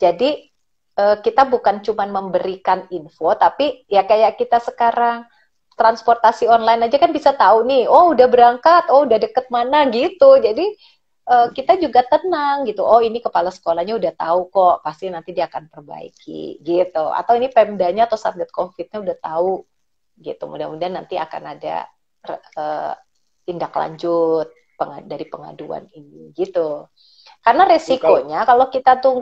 S2: Jadi kita bukan cuma memberikan info, tapi ya kayak kita sekarang transportasi online aja kan bisa tahu nih, oh udah berangkat, oh udah deket mana gitu. Jadi kita juga tenang gitu. Oh ini kepala sekolahnya udah tahu kok, pasti nanti dia akan perbaiki gitu. Atau ini Pemdanya atau Satgas Covid-nya udah tahu gitu. Mudah-mudahan nanti akan ada tindak lanjut dari pengaduan ini gitu. Karena resikonya kalau kita tuh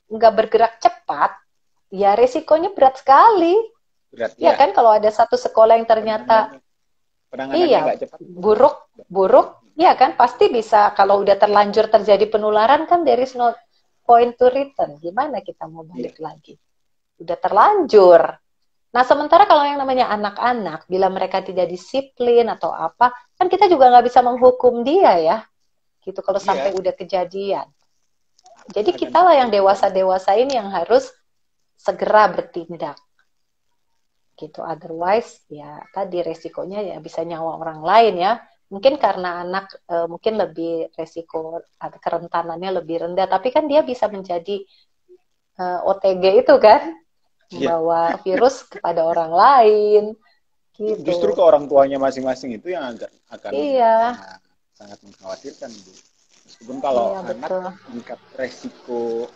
S2: nggak bergerak cepat, ya resikonya berat sekali. Berat, ya kan kalau ada satu sekolah yang ternyata iya buruk, ya kan pasti bisa kalau udah terlanjur terjadi penularan kan there is no point to return. Gimana kita mau balik lagi? Udah terlanjur. Nah sementara kalau yang namanya anak-anak, bila mereka tidak disiplin atau apa, kan kita juga nggak bisa menghukum dia ya, gitu kalau sampai udah kejadian. Jadi kita lah yang dewasa-dewasa ini yang harus segera bertindak. Gitu. Otherwise ya tadi resikonya ya bisa nyawa orang lain ya. Mungkin karena anak mungkin lebih resiko kerentanannya lebih rendah, tapi kan dia bisa menjadi OTG itu kan, membawa virus kepada orang lain. Gitu.
S1: Justru ke orang tuanya masing-masing itu yang akan sangat mengkhawatirkan, Bu. Meskipun kalau anak tingkat resiko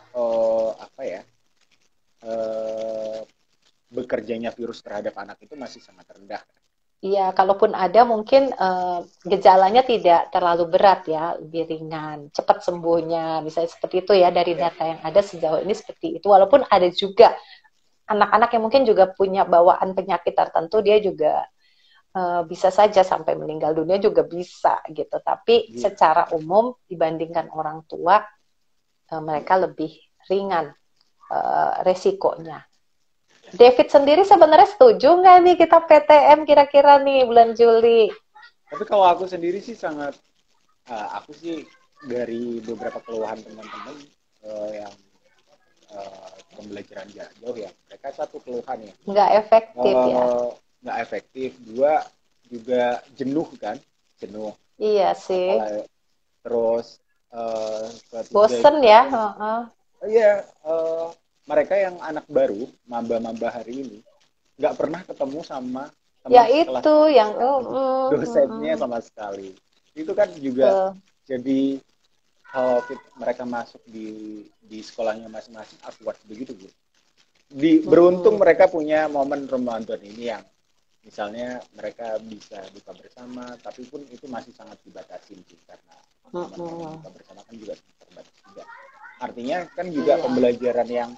S1: bekerjanya virus terhadap anak itu masih sangat rendah.
S2: Iya, kalaupun ada mungkin gejalanya tidak terlalu berat ya, lebih ringan, cepat sembuhnya, misalnya seperti itu ya dari data yang ada sejauh ini seperti itu. Walaupun ada juga anak-anak yang mungkin juga punya bawaan penyakit tertentu, dia juga bisa saja sampai meninggal dunia juga bisa gitu. Tapi secara umum dibandingkan orang tua, mereka lebih ringan resikonya. David sendiri sebenarnya setuju nggak nih kita PTM kira-kira nih bulan Juli?
S1: Tapi kalau aku sendiri sih sangat, aku sih dari beberapa keluhan teman-teman yang pembelajaran jarak jauh ya, mereka satu keluhan ya,
S2: Nggak efektif ya.
S1: nggak efektif, dua juga jenuh kan, jenuh,
S2: Iya sih.
S1: apalagi terus ketiga itu
S2: Bosen ya.
S1: kadang iya, mereka yang anak baru, maba-maba hari ini nggak pernah ketemu sama
S2: Ya
S1: teman sekelas
S2: itu yang
S1: dosennya sama sekali. Itu kan juga
S2: betul.
S1: jadi kalau mereka masuk di sekolahnya masing-masing awkward begitu Bu. Beruntung mereka punya momen Ramadan ini yang misalnya mereka bisa buka bersama, tapi pun itu masih sangat dibatasi sih karena momen buka bersama kan juga sangat terbatas juga. Artinya kan juga pembelajaran yang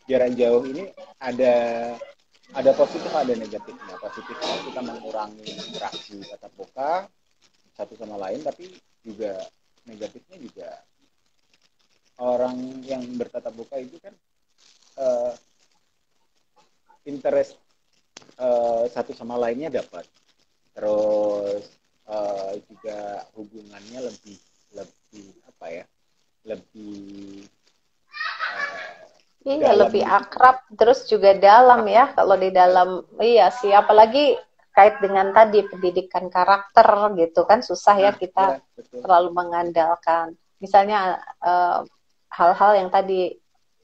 S1: jarak jauh ini ada positif ada negatifnya. Positifnya kita mengurangi interaksi tatap muka satu sama lain, tapi juga negatifnya juga orang yang bertatap muka itu kan interest satu sama lainnya dapat, terus juga hubungannya lebih apa ya, lebih
S2: Iya,
S1: dalam
S2: lebih
S1: gitu.
S2: akrab, terus juga dalam ya, kalau di dalam, iya sih, apalagi kait dengan tadi pendidikan karakter gitu kan, susah ya
S1: Nah
S2: kita
S1: ya betul.
S2: terlalu mengandalkan. Misalnya hal-hal yang tadi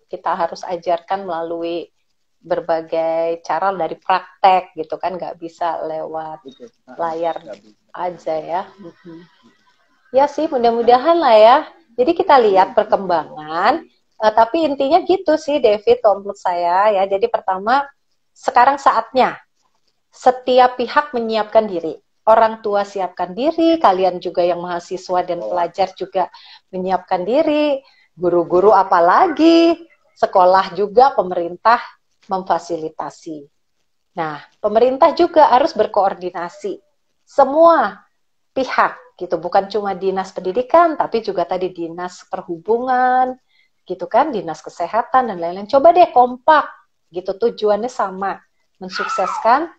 S2: kita harus ajarkan melalui berbagai cara dari praktek gitu kan, nggak bisa lewat
S1: Betul.
S2: layar
S1: Bisa.
S2: aja ya. Ya sih, mudah-mudahan lah ya. Jadi kita lihat perkembangan, tapi intinya gitu sih, David, kalau menurut saya ya. Jadi pertama, sekarang saatnya setiap pihak menyiapkan diri. Orang tua siapkan diri, kalian juga yang mahasiswa dan pelajar juga menyiapkan diri, guru-guru apalagi, sekolah juga, pemerintah memfasilitasi. Nah, pemerintah juga harus berkoordinasi. Semua pihak gitu, bukan cuma dinas pendidikan, tapi juga tadi dinas perhubungan, gitu kan, dinas kesehatan dan lain-lain. Coba deh kompak, gitu, tujuannya sama, mensukseskan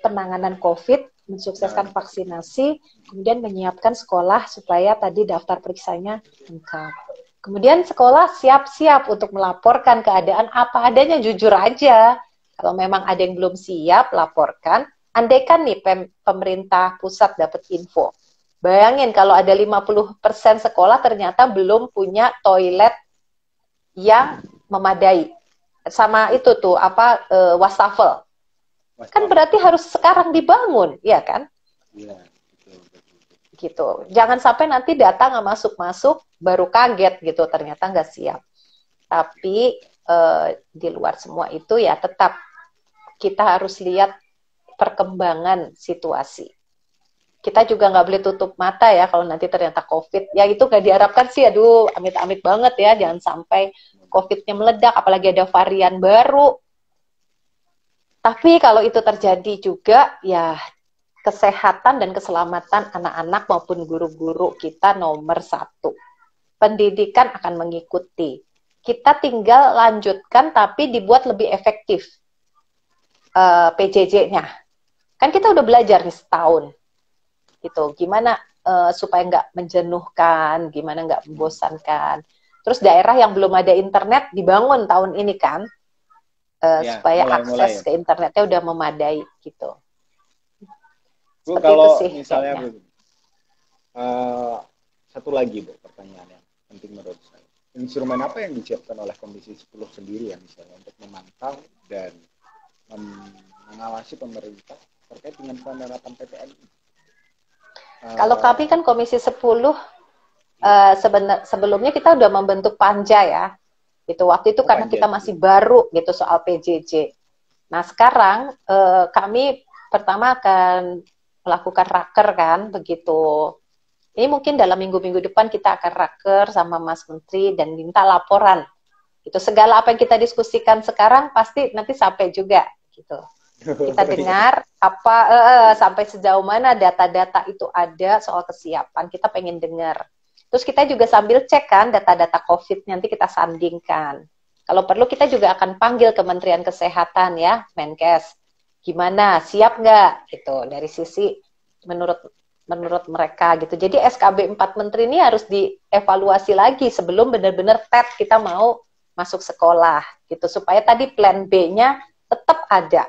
S2: penanganan COVID, mensukseskan vaksinasi, kemudian menyiapkan sekolah supaya tadi daftar periksanya lengkap. Kemudian sekolah siap-siap untuk melaporkan keadaan apa adanya, jujur aja. Kalau memang ada yang belum siap, laporkan. Andaikan nih pemerintah pusat dapat info. Bayangin kalau ada 50% sekolah ternyata belum punya toilet yang memadai. Sama itu tuh, wastafel. Kan berarti harus sekarang dibangun, ya kan?
S1: Iya,
S2: Gitu. Jangan sampai nanti data nggak masuk-masuk, baru kaget gitu, ternyata nggak siap. Tapi di luar semua itu ya tetap kita harus lihat perkembangan situasi. Kita juga nggak boleh tutup mata ya kalau nanti ternyata COVID. Ya itu nggak diharapkan sih, aduh amit-amit banget ya, jangan sampai COVID-nya meledak, apalagi ada varian baru. Tapi kalau itu terjadi juga, ya kesehatan dan keselamatan anak-anak maupun guru-guru kita nomor satu. Pendidikan akan mengikuti. Kita tinggal lanjutkan tapi dibuat lebih efektif PJJ-nya. Kan kita udah belajar nih setahun. Gitu. Gimana supaya nggak menjenuhkan, gimana nggak membosankan. Terus daerah yang belum ada internet dibangun tahun ini kan, supaya akses ke internetnya udah memadai gitu.
S1: Bu, kalau misalnya Bu, satu lagi Bu, pertanyaan yang penting menurut saya. Instrumen apa yang disiapkan oleh Komisi 10 sendiri ya misalnya untuk memantau dan mengawasi pemerintah terkait dengan penerapan PTN ini?
S2: Kalau kami kan Komisi 10 sebelumnya kita udah membentuk panja ya. Gitu. Waktu itu karena kita masih baru gitu soal PJJ. Nah, sekarang kami pertama akan melakukan raker kan, begitu. Ini mungkin dalam minggu-minggu depan kita akan raker sama Mas Menteri dan minta laporan. Itu segala apa yang kita diskusikan sekarang pasti nanti sampai juga gitu. Kita dengar apa sampai sejauh mana data-data itu ada soal kesiapan. Kita pengen dengar. Terus kita juga sambil cek kan data-data COVID nanti kita sandingkan. Kalau perlu kita juga akan panggil Kementerian Kesehatan ya, Menkes. Gimana, siap nggak? Gitu dari sisi menurut mereka gitu. Jadi SKB 4 Menteri ini harus dievaluasi lagi sebelum benar-benar TET kita mau masuk sekolah gitu, supaya tadi plan B-nya tetap ada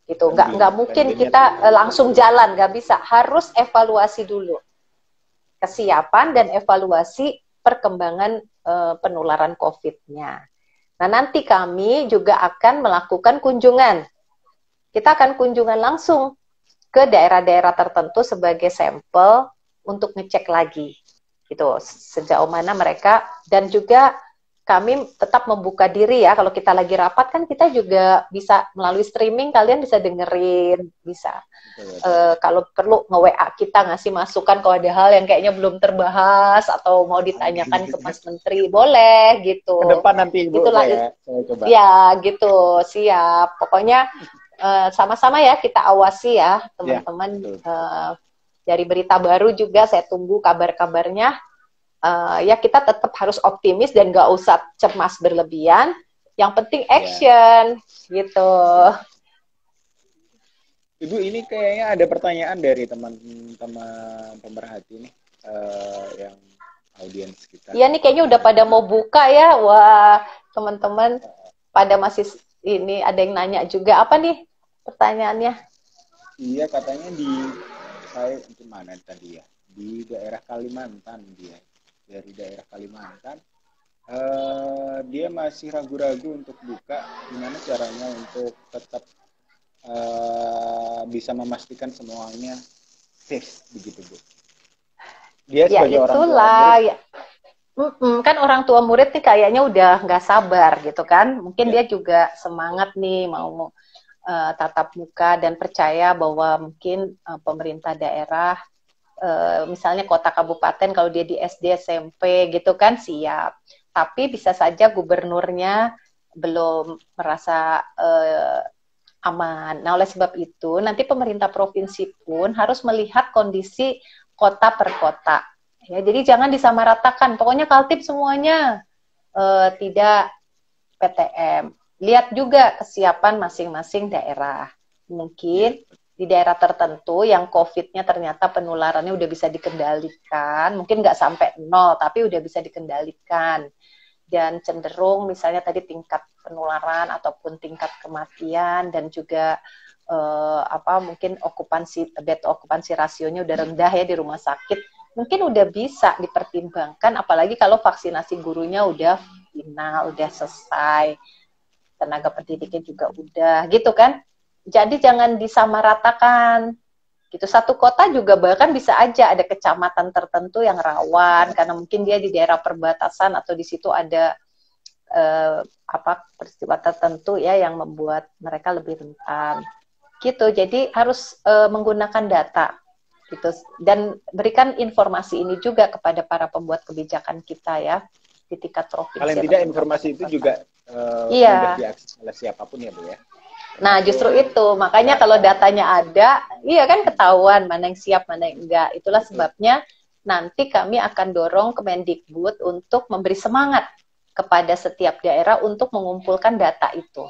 S2: gitu. Nggak mungkin kita langsung jalan, nggak bisa, harus evaluasi dulu kesiapan dan evaluasi perkembangan penularan COVID-nya. Nah, nanti kami juga akan melakukan kunjungan. Kita akan kunjungan langsung ke daerah-daerah tertentu sebagai sampel untuk ngecek lagi. Gitu, sejauh mana mereka, dan juga kami tetap membuka diri ya, kalau kita lagi rapat kan kita juga bisa melalui streaming, kalian bisa dengerin, bisa kalau perlu nge-WA kita, ngasih masukan kalau ada hal yang kayaknya belum terbahas atau mau ditanyakan ke Mas Menteri, boleh gitu.
S1: Ke depan nanti Ibu
S2: itulah
S1: saya coba.
S2: Ya gitu, siap. Pokoknya sama-sama ya kita awasi ya teman-teman. Dari berita baru juga saya tunggu kabar-kabarnya. Ya kita tetap harus optimis dan gak usah cemas berlebihan. Yang penting action gitu.
S1: Ibu, ini kayaknya ada pertanyaan dari teman-teman pemerhati nih, yang audiens kita.
S2: Iya nih kayaknya udah pada mau buka ya. Wah, teman-teman pada masih ini, ada yang nanya juga. Apa nih pertanyaannya? Iya,
S1: katanya saya di mana tadi ya? Di daerah Kalimantan dia. Dari daerah Kalimantan. Dia masih ragu-ragu untuk buka. Gimana caranya untuk tetap bisa memastikan semuanya safe begitu, Bu? Dia sebagai orang tua murid,
S2: kan orang tua murid nih kayaknya udah nggak sabar gitu kan. Mungkin dia juga semangat nih mau tatap muka, dan percaya bahwa mungkin pemerintah daerah, misalnya kota kabupaten kalau dia di SD SMP gitu kan siap. Tapi bisa saja gubernurnya belum merasa aman. Nah, oleh sebab itu, nanti pemerintah provinsi pun harus melihat kondisi kota per kota. Ya, jadi jangan disamaratakan. Pokoknya Kaltib semuanya tidak PTM. Lihat juga kesiapan masing-masing daerah. Mungkin di daerah tertentu yang COVID-nya ternyata penularannya udah bisa dikendalikan. Mungkin nggak sampai 0, tapi udah bisa dikendalikan. Dan cenderung misalnya tadi tingkat penularan ataupun tingkat kematian dan juga mungkin bed okupansi rasionya udah rendah ya di rumah sakit, mungkin udah bisa dipertimbangkan, apalagi kalau vaksinasi gurunya udah final, udah selesai, tenaga pendidiknya juga udah gitu kan. Jadi jangan disamaratakan gitu. Satu kota juga bahkan bisa aja ada kecamatan tertentu yang rawan karena mungkin dia di daerah perbatasan atau di situ ada peristiwa tertentu ya yang membuat mereka lebih rentan gitu. Jadi harus menggunakan data gitu, dan berikan informasi ini juga kepada para pembuat kebijakan kita ya di tingkat provinsi.
S1: Paling tidak informasi itu juga mudah diakses oleh siapapun ya, Bu ya.
S2: Nah, justru itu. Makanya kalau datanya ada, iya kan ketahuan mana yang siap, mana yang enggak. Itulah sebabnya nanti kami akan dorong Kemendikbud untuk memberi semangat kepada setiap daerah untuk mengumpulkan data itu.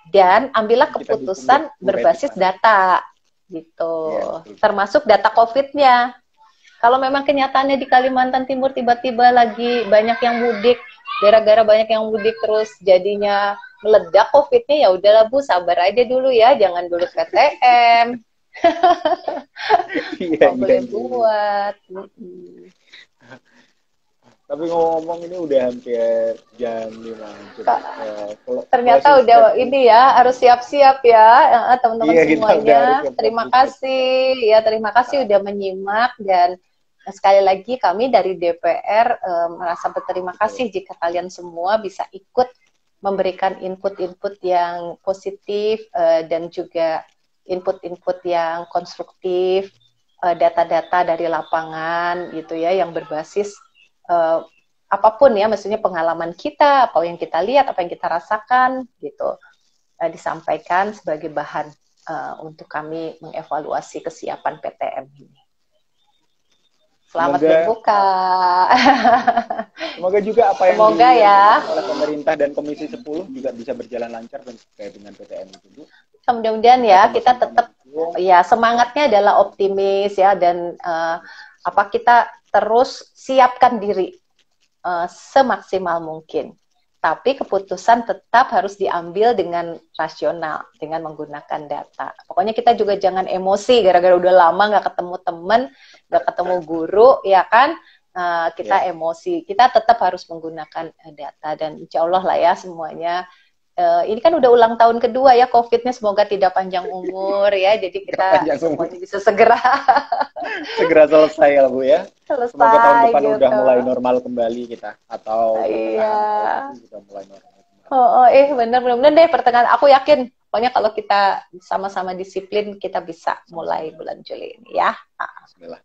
S2: Dan ambillah keputusan berbasis data. Gitu. Ya, termasuk data COVID-nya. Kalau memang kenyataannya di Kalimantan Timur tiba-tiba lagi banyak yang mudik, gara-gara banyak yang mudik terus jadinya meledak COVID-nya, ya udahlah Bu, sabar aja dulu ya, jangan dulu PTM. Boleh buat.
S1: Tapi ngomong ini udah hampir jam 5.
S2: Ternyata udah ini ya, harus siap-siap ya teman-teman semuanya. Terima kasih ya, terima kasih udah menyimak, dan sekali lagi kami dari DPR merasa berterima kasih jika kalian semua bisa ikut memberikan input-input yang positif dan juga input-input yang konstruktif, data-data dari lapangan gitu ya, yang berbasis apapun ya, maksudnya pengalaman kita, apa yang kita lihat, apa yang kita rasakan gitu, disampaikan sebagai bahan untuk kami mengevaluasi kesiapan PTM ini. Selamat berbuka.
S1: Semoga juga apa yang dilakukan oleh pemerintah dan Komisi 10 juga bisa berjalan lancar dan terkait dengan PTM itu, Bu.
S2: Mudah-mudahan ya kita tetap ya semangatnya adalah optimis ya, dan kita terus siapkan diri semaksimal mungkin. Tapi keputusan tetap harus diambil dengan rasional, dengan menggunakan data. Pokoknya kita juga jangan emosi gara-gara udah lama nggak ketemu teman, nggak ketemu guru, ya kan? Kita emosi. Kita tetap harus menggunakan data, dan insya Allah lah ya semuanya. Ini kan udah ulang tahun kedua ya COVID-nya, semoga tidak panjang umur ya. Jadi kita semuanya bisa segera
S1: selesai ya Bu ya.
S2: selesai.
S1: Semoga tahun depan
S2: gitu.
S1: udah mulai normal kembali kita, atau
S2: iya.
S1: sudah mulai normal kembali.
S2: Bener deh pertengahan. Aku yakin pokoknya kalau kita sama-sama disiplin kita bisa mulai bulan Juli ini ya.
S1: Bismillah.